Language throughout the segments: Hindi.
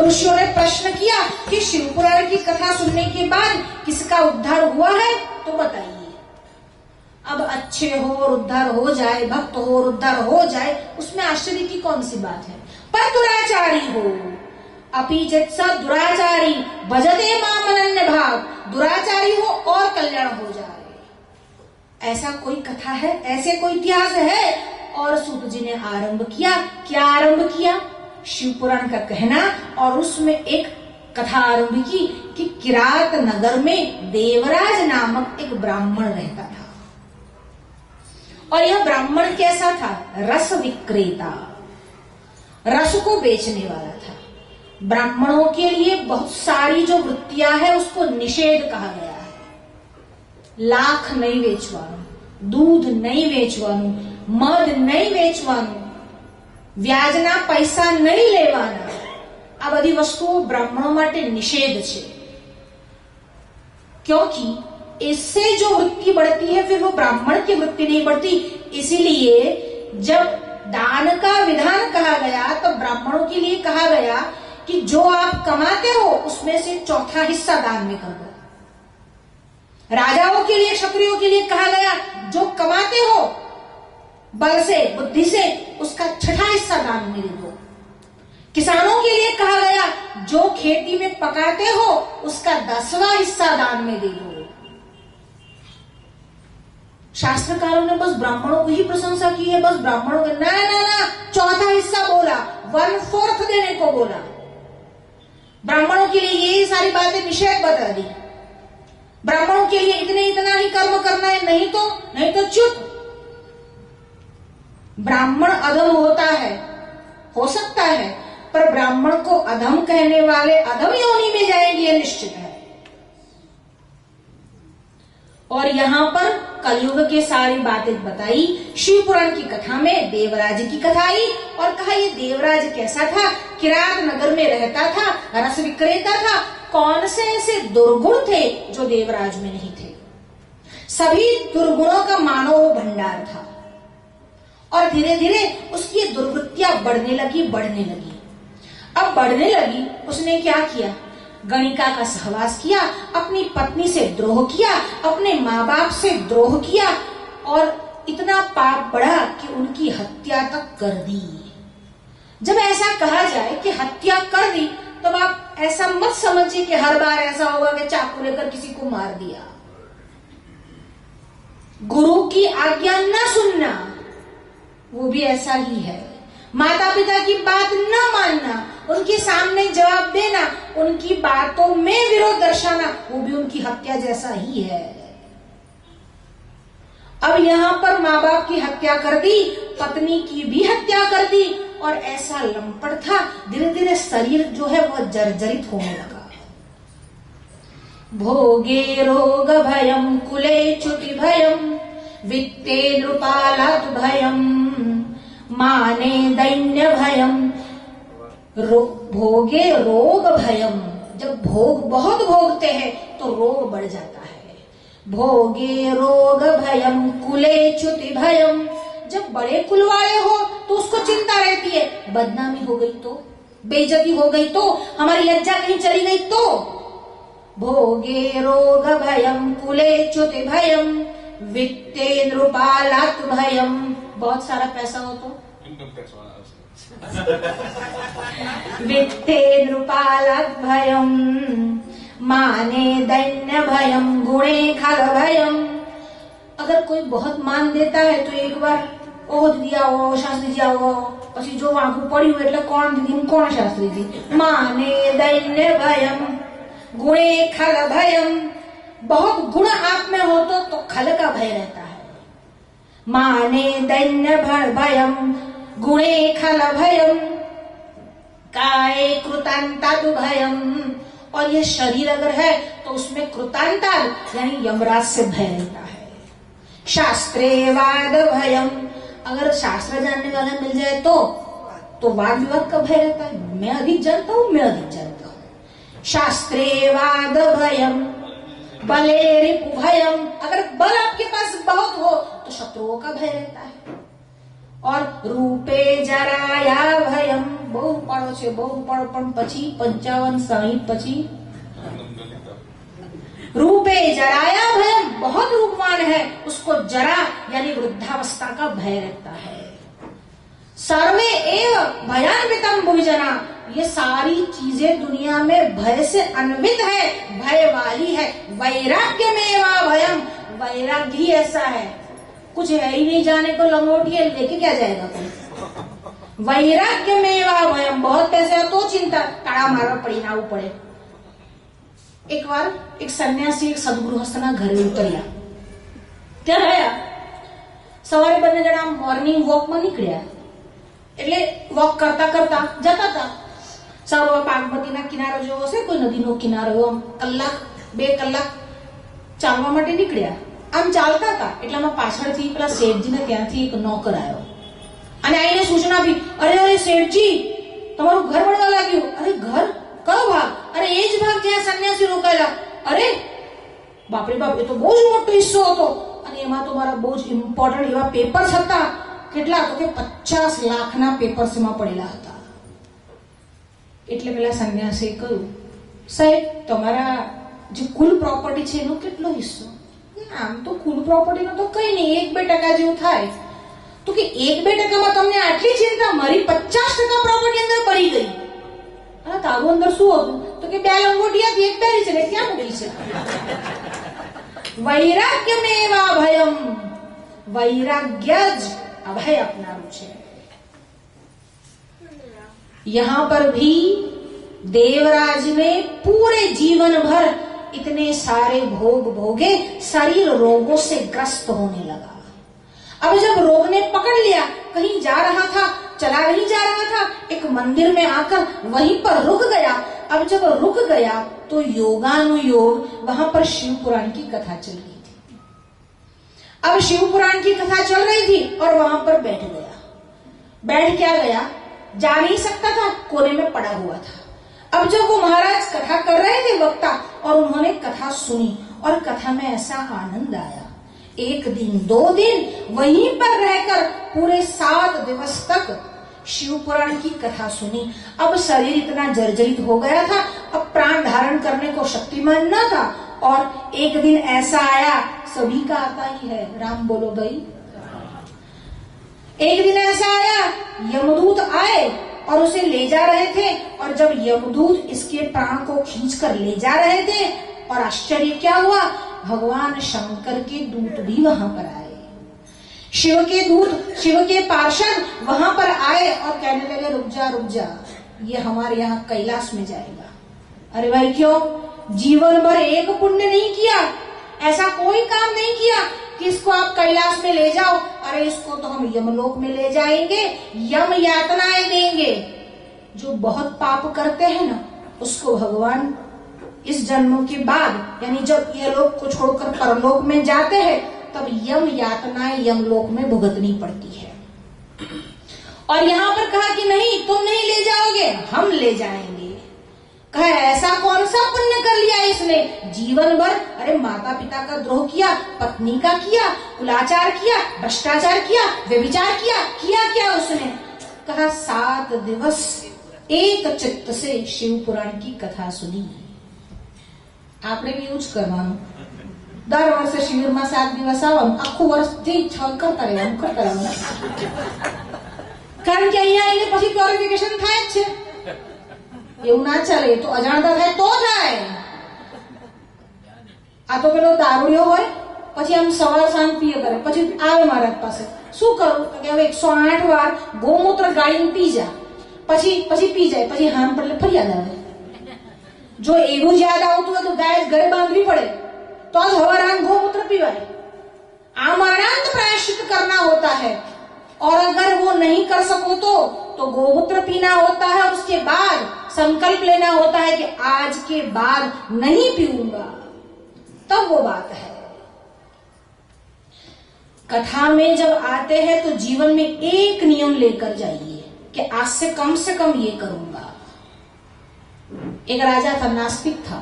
ऋषियों ने प्रश्न किया कि शिव पुराण की कथा सुनने के बाद किसका उद्धार हुआ है, तो बताइए। अब अच्छे हो और उद्धार हो जाए, भक्त हो और उद्धार हो जाए, उसमें आश्चर्य की कौन सी बात है। पर दुराचारी हो, अपि जित्स दुराचारी भजते माम अनन्य भाव, दुराचारी हो और कल्याण हो जाए, ऐसा कोई कथा है, ऐसे कोई इतिहास है। और सूत जी ने आरंभ किया। क्या आरंभ किया? शिव पुराण का कहना, और उसमें एक कथा आरंभ की कि किरात नगर में देवराज नामक एक ब्राह्मण रहता था। और यह ब्राह्मण कैसा था? रस विक्रेता, रस को बेचने वाला था। ब्राह्मणों के लिए बहुत सारी जो वृत्तियां है उसको निषेध कहा गया है। लाख नहीं वेचवानु, दूध नहीं वेचवानु, मध नहीं वेचवानु, વ્યાજના પૈસા નહીં લેવાના, આ બધી વસ્તુઓ બ્રાહ્મણો માટે નિષેધ છે। क्योंकि इससे जो वृत्ति बढ़ती है फिर वो ब्राह्मण की वृत्ति नहीं बढ़ती। इसीलिए जब दान का विधान कहा गया तो ब्राह्मणों के लिए कहा गया कि जो आप कमाते हो उसमें से चौथा हिस्सा दान में कर दो। राजाओं के लिए, क्षत्रियों के लिए कहा गया जो कमाते हो बल से, बुद्धि से, उसका छठा हिस्सा दान में दे दो। किसानों के लिए कहा गया जो खेती में पकाते हो उसका 10वां हिस्सा दान में दे दो। शास्त्रकारों ने बस ब्राह्मणों को ही प्रशंसा की है, बस ब्राह्मणों के ना ना ना चौथा हिस्सा बोला, 1/4 देने को बोला। ब्राह्मणों के लिए ये सारी बातें निषेध बता दी। ब्राह्मणों के लिए इतना ही कर्म करना है, नहीं तो च्युत। ब्राह्मण अधम होता है, हो सकता है, पर ब्राह्मण को अधम कहने वाले अधम योनि में जाएंगे, यह निश्चित है। और यहां पर कलयुग के सारी बातें बताई। शिव पुराण की कथा में देवराज की कथा आई और कहा ये देवराज कैसा था? किरात नगर में रहता था, रस विक्रेता था। कौन से ऐसे दुर्गुण थे जो देवराज में नहीं थे? सभी दुर्गुणों का मानव भंडार था। और धीरे धीरे उसकी दुर्वृत्तियां बढ़ने लगी। अब बढ़ने लगी, उसने क्या किया? गणिका का सहवास किया, अपनी पत्नी से द्रोह किया, अपने माँ बाप से द्रोह किया, और इतना पाप बढ़ा कि उनकी हत्या तक कर दी। जब ऐसा कहा जाए कि हत्या कर दी, तब आप ऐसा मत समझिए कि हर बार ऐसा होगा कि चाकू लेकर किसी को मार दिया। गुरु की आज्ञा न सुनना, वो भी ऐसा ही है। माता पिता की बात न मानना, उनके सामने जवाब देना, उनकी बातों में विरोध दर्शाना, वो भी उनकी हत्या जैसा ही है। अब यहाँ पर माँ बाप की हत्या कर दी, पत्नी की भी हत्या कर दी, और ऐसा लंपट था, धीरे धीरे शरीर जो है वह जर्जरित होने लगा। भोगे रोग भयम कुले च्युति भयम वित्ते नृपालात् भयम माने दैन्य भयम। भोगे रोग भयम, जब भोग बहुत भोगते हैं तो रोग बढ़ जाता है। भोगे रोग भयम कुले च्युति भयम, जब बड़े कुल वाले हो तो उसको चिंता रहती है, बदनामी हो गई तो, बेइज्जती हो गई तो, हमारी लज्जा कहीं चली गई तो। भोगे रोग भयम कुले च्युति भयम वित्ते नृपालात् भयम, बहुत सारा पैसा हो तो वित्ते नृपालात् भयम माने दैन्य भयम गुणे खल भयम। अगर कोई बहुत मान देता है तो एक बार ओ दीदी आओ, शास्त्री जी आओ, પછી જો આંખું પડ્યું એટલે કોણ દીદી હું કોણ શાસ્ત્રી जी। माने दैन्य भयम गुणे खल भयम, बहुत गुण आप में हो तो खल का भय रहता है। माने दैन्य भयम गुणे खल भयम काये कृतांताद भयम, और ये शरीर अगर है तो उसमें कृतांताद यानी यमराज से भय रहता है। शास्त्रे वाद भयम, अगर शास्त्र जानने वाला मिल जाए तो वाद विवाद का भय रहता है, मैं अधिक जानता हूं। शास्त्रे वाद भयम बले रिपु भयम, अगर बल आपके पास बहुत हो तो शत्रुओं का भय रहता है। और रूपे जराया भयम, બહુ રૂપાળો છે, બહુ રૂપાળો, પણ પછી 55-60 પછી रूपे जराया भयम, बहुत रूपवान है, उसको जरा यानी वृद्धावस्था का भय रहता है। सर्वे एव भयान्वितम भुजना, ये सारी चीजें दुनिया में भय से अन्वित है, भय वाली है। वैराग्य में वा भयम, वैराग्य ही ऐसा है, कुछ है ही नहीं, जाने को लंगोटिए लेके क्या जाएगा कोई। वैराग्य में वा भयम, बहुत पैसे है तो चिंता, ताड़ा मारवा पड़ी ना पड़े। एक बार एक सन्यासी एक સદગૃહસ્થના ઘરે ઉતર્યા, ત્યાં રહ્યા, સવારે બંને જણા મોર્નિંગ વોકમાં નીકળ્યા, એટલે વોક કરતા કરતા જતા હતા, સર્વ બાગમતીના કિનારો જેવો હશે, કોઈ નદીનો કિનારો, આમ કલાક 2 કલાક ચાલવા માટે નીકળ્યા, આમ ચાલતા હતા એટલામાં પાછળથી પેલા શેઠજીને ત્યાંથી એક નોકર આવ્યો અને આઈને સૂચના આપી, અરે અરે શેઠજી, તમારું ઘર બનવા લાગ્યું। અરે ઘર? કયો ભાગ? અરે એ જ ભાગ જ્યાં સન્યાસી રોકાયેલા। અરે બાપરે બાપ, એ તો બહુ જ મોટો હિસ્સો હતો અને એમાં તો મારા બહુ જ ઇમ્પોર્ટન્ટ એવા પેપર્સ હતા। કેટલા? તો કે 50 લાખના પેપર્સ એમાં પડેલા હતા। એટલે પેલા સન્યાસીએ કહ્યું, સાહેબ તમારા જે કુલ પ્રોપર્ટી છે એનો કેટલો હિસ્સો? આમ તો કુલ પ્રોપર્ટીનો તો કઈ નહીં, 1-2% જેવું થાય। તો કે 1-2%માં તમને આટલી ચિંતા, મારી 50% પ્રોપર્ટી અંદર પડી ગઈ। તારું અંદર શું હતું? તો કે 2 લંગોટિયા હતી, એક પહેરી છે, ક્યાં મૂકી છે? વૈરાગ્ય મેવા ભયમ, વૈરાગ્ય જ અભય આપનારું છે। यहां पर भी देवराज ने पूरे जीवन भर इतने सारे भोग भोगे, शरीर रोगों से ग्रस्त होने लगा। अब जब रोग ने पकड़ लिया, कहीं जा रहा था, चला नहीं जा रहा था, एक मंदिर में आकर वहीं पर रुक गया। अब जब रुक गया तो योगानुयोग वहां पर शिव पुराण की कथा चल रही थी। अब शिव पुराण की कथा चल रही थी और वहां पर बैठ गया। बैठ क्या गया? जा नहीं सकता था, कोने में पड़ा हुआ था। अब जब वो महाराज कथा कर रहे थे वक्ता, और उन्होंने कथा सुनी और कथा में ऐसा आनंद आया, 1 दिन 2 दिन वहीं पर रहकर पूरे 7 दिवस तक शिव पुराण की कथा सुनी। अब शरीर इतना जर्जरित हो गया था, अब प्राण धारण करने को शक्तिमान न था। और एक दिन ऐसा आया, सभी का आता ही है, राम बोलो भाई। एक दिन ऐसा आया, यमदूत आए और उसे ले जा रहे थे, और जब यमदूत इसके प्राण को खींचकर ले जा रहे थे, और आश्चर्य क्या हुआ, भगवान शंकर के दूत भी वहां पर आए। शिव के दूत, शिव के पार्षद वहां पर आए और कहने लगे, रुक जा, ये हमारे यहाँ कैलाश में जाएगा। अरे भाई क्यों? जीवन भर एक पुण्य नहीं किया, ऐसा कोई काम नहीं किया कि इसको आप कैलाश में ले जाओ। अरे इसको तो हम यमलोक में ले जाएंगे, यम यातनाएं देंगे। जो बहुत पाप करते हैं ना, उसको भगवान इस जन्म के बाद, यानी जब ये लोग को छोड़कर परलोक में जाते हैं, तब यम यातनाएं यमलोक में भुगतनी पड़ती है। और यहाँ पर कहा कि नहीं, तुम नहीं ले जाओगे, हम ले जाएंगे। कहा ऐसा कौन सा पुण्य कर लिया इसने? जीवन भर अरे माता पिता का द्रोह किया, पत्नी का किया, कुलाचार किया, भ्रष्टाचार किया, व्यभिचार किया क्या उसने? कहा 7 दिवस एक चित्त से शिव पुराण की कथा सुनी। આપણે બી એવું જ કરવાનું। દર વર્ષે શિબિરમાં 7 દિવસ આવવાનું, આખું વર્ષ જે છલ કરતા રહેવાનું। કારણ કે અહીંયા આવીને પછી પ્યોરિફિકેશન થાય જ છે, એવું ના ચાલે। તો અજાણતા થાય તો થાય। આ તો પેલો દારૂડિયો હોય, પછી આમ સવાર સાંજ પીએ કરે, પછી આવે महाराज પાસે, શું કરું? તો કે હવે 108 વાર ગૌમૂત્ર ગાળીને પી જા, પછી પી જાય, પછી હામ પડે ફરિયાદ આવે। जो એવું જ યાદ આવતું હોય તો ગાય ઘરે બાંધવી પડે, तो आज हवारान गौमूत्र पीवाए। आमरणांत प्रायश्चित करना होता है, और अगर वो नहीं कर सको तो गौमूत्र पीना होता है, और उसके बाद संकल्प लेना होता है कि आज के बाद नहीं पीऊंगा, तब वो बात है। कथा में जब आते हैं तो जीवन में एक नियम लेकर जाइए कि आज से कम ये करूंगा। एक राजा था, नास्तिक था,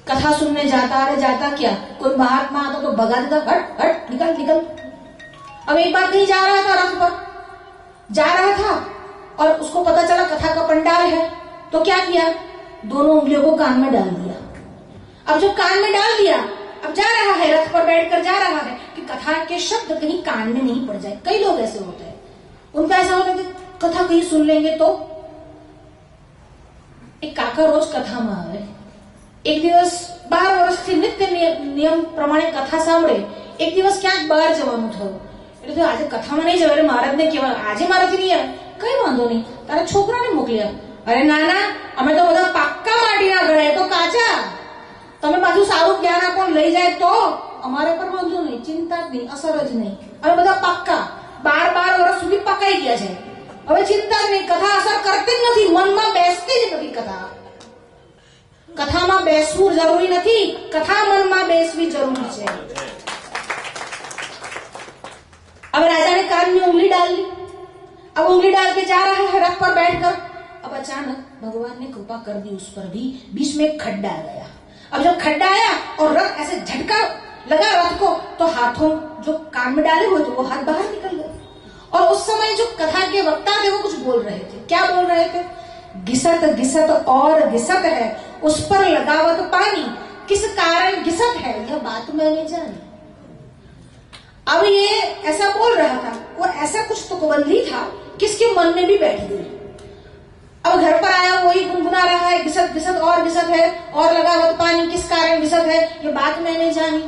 कथा सुनने जाता, अरे जाता क्या, कोई महात्मा आता तो भगा देता, हट हट निकल। अब एक बार कहीं जा रहा था, रथ पर जा रहा था, और उसको पता चला कथा का पंडाल है, तो क्या किया, दोनों उंगलियों को कान में डाल दिया। अब जब कान में डाल दिया, अब जा रहा है, रथ पर बैठकर जा रहा है कि कथा के शब्द कहीं कान में नहीं पड़ जाए। कई लोग ऐसे होते हैं, उनका ऐसा होता है कि कथा कहीं सुन लेंगे तो। एक काका रोज कथा में आवे, एक દિવસ 12 વર્ષથી નિત્ય નિયમ પ્રમાણે કથા સાંભળે, એક દિવસ ક્યાંક બહાર જવાનું થયું, એટલે તો આજે કથામાં નહીં જવાય, મહારાજને કહેવા આજે મારાથી નહીં આવે, કઈ વાંધો નહીં, તારા છોકરાને મોકલી આપ। અરે ના ના, અમે તો બધા પાક્કા માટીના ઘડા, એ તો કાચા, તમે પાછું સારું જ્ઞાન આપો લઈ જાય તો અમારે પર વાંધો નહીં, ચિંતા જ નહીં, અસર જ નહીં, અમે બધા પાક્કા 12 વર્ષ સુધી પકાઈ ગયા છે, હવે ચિંતા જ નહીં, કથા અસર કરતી જ નથી, મનમાં બેસતી જ નથી કથા। કથામાં બેસવું જરૂરી નથી, કથા મનમાં બેસવી જરૂરી છે। अब राजा ने कान में उंगली डाल ली, अब उंगली डाल के जा रहा है रथ पर बैठकर। अब अचानक भगवान ने कृपा कर दी, उस पर भी बीच में एक खड्डा आ गया। अब जब खड्डा आया और रथ ऐसे झटका लगा रथ को, तो हाथों जो कान में डाले हुए थे वो हाथ बाहर निकल गए। और उस समय जो कथा के वक्ता थे वो कुछ बोल रहे थे। क्या बोल रहे थे? घिसत घिसत और घिसत है, उस पर लगावत पानी, किस कारण घिसत है यह बात मैंने जानी। अब ये ऐसा बोल रहा था, वो ऐसा कुछ तुकबंदी था किसके मन में भी बैठ गई। अब घर पर आया, वही गुनगुना रहा है, घिसत घिसत और घिसत है, और लगावत पानी, किस कारण घिसत है ये बात मैंने जानी।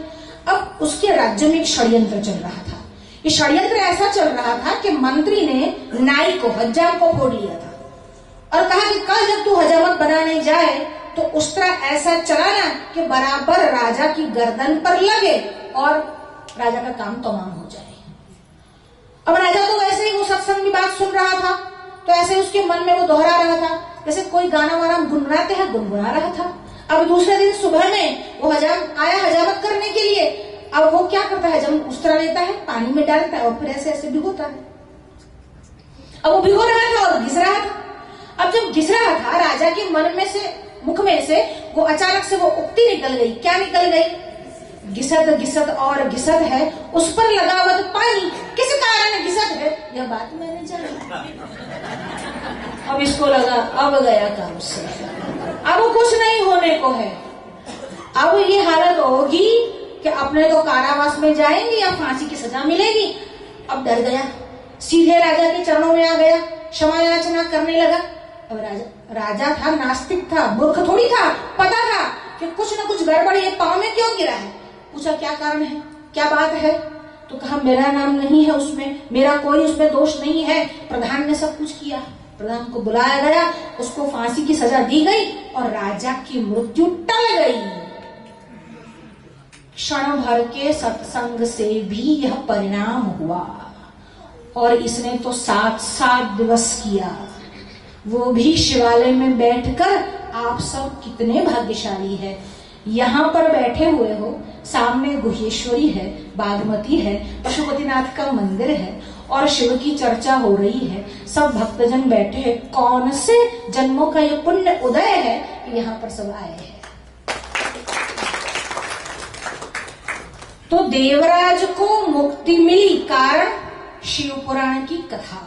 अब उसके राज्य में एक षड्यंत्र चल रहा था। ये षड्यंत्र ऐसा चल रहा था कि मंत्री ने नाई को, हज्जाम को फोड़ लिया था और कहा कि कल जब तू हजामत बनाने जाए तो उस तरह ऐसा चलाना कि बराबर राजा की गर्दन पर लगे और राजा का काम तमाम हो जाए। अब राजा तो वैसे ही वो सत्संग की बात सुन रहा था, तो ऐसे उसके मन में वो दोहरा रहा था, जैसे कोई गाना वाना गुनगुनाते हैं, गुनगुना रहा था। अब दूसरे दिन सुबह में वो हजाम आया हजामत करने के लिए। अब वो क्या करता है, जब उस तरह लेता है, पानी में डालता है और फिर ऐसे ऐसे भिगोता है। अब वो भिगो रहा था और घिस रहा था। अब जब घिस रहा था, राजा के मन में से, मुख में से वो अचानक से वो उक्ति निकल गई। क्या निकल गई? घिसत घिसत और घिसत है, उस पर लगावत पानी, किस कारण घिसत है यह बात मैंने जानी। अब इसको लगा अब गया काम से, अब कुछ नहीं होने को है। अब ये हालत होगी कि अपने तो कारावास में जाएंगे या फांसी की सजा मिलेगी। अब डर गया, सीधे राजा के चरणों में आ गया, क्षमा याचना करने लगा। अब राजा था, नास्तिक था, मूर्ख थोड़ी था, पता था कि कुछ न कुछ गड़बड़ ये पांव में क्यों गिरा है। पूछा क्या कारण है, क्या बात है? तो कहा मेरा नाम नहीं है उसमें, मेरा कोई उसमें दोष नहीं है, प्रधान ने सब कुछ किया। प्रधान को बुलाया गया, उसको फांसी की सजा दी गई और राजा की मृत्यु टल गई। क्षण भर के सत्संग से भी यह परिणाम हुआ और इसने तो 7 दिवस किया, वो भी शिवालय में बैठकर। आप सब कितने भाग्यशाली है, यहाँ पर बैठे हुए हो, सामने गुहेश्वरी है, बागमती है, पशुपतिनाथ का मंदिर है और शिव की चर्चा हो रही है, सब भक्तजन बैठे हैं। कौन से जन्मों का ये पुण्य उदय है कि यहाँ पर सब आए हैं। तो देवराज को मुक्ति मिली, कारण शिव पुराण की कथा।